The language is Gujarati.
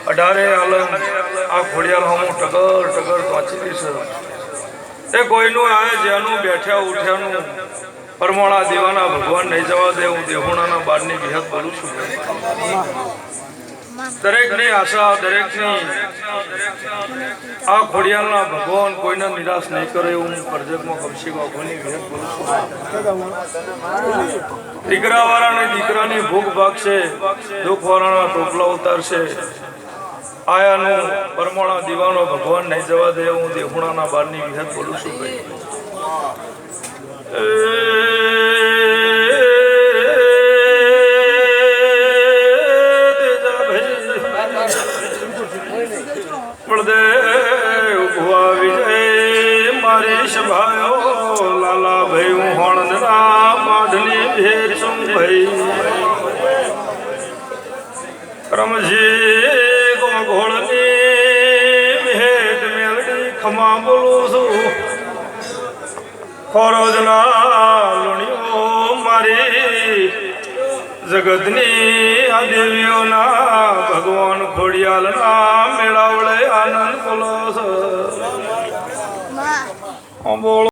અઢારે આલમ આ ખોડિયાર હમું ટગર ટગર પહોંચી છે એ કોઈનું આવે જેનું બેઠ્યા ઉઠ્યાનું પરમોણા દેવાના ભગવાન નહીં જવા દે હું દેહુણાના બારની વિહત બોલું છું દરેકની આશા દરેકની આ ખોડિયારના ભગવાન કોઈને નિરાશ નહીં કરે એવું હું કરજતમાં કમશી બાપુની વિહત બોલું છું દીકરાવાળાને દીકરાની ભૂખ ભાગશે દુઃખવાળાના ટોપલા ઉતારશે આયાનું પરમોણા દીવાનો ભગવાન નહીં જવા દે હું દેહુણાના બારની વિહત બોલું છું ભાઈ મારી સભાયો લાલા ભાઈ હું હોણના માઢની ભેર છું ભાઈ રમજી ઘોડની ભેટ મેલડી ખમા બોલું છું ખોરોજના લુણીઓ મારી જગતની આ દેવીઓના ભગવાન ખોડિયાલના મેળાવડે આનંદ બોલો છો બોલો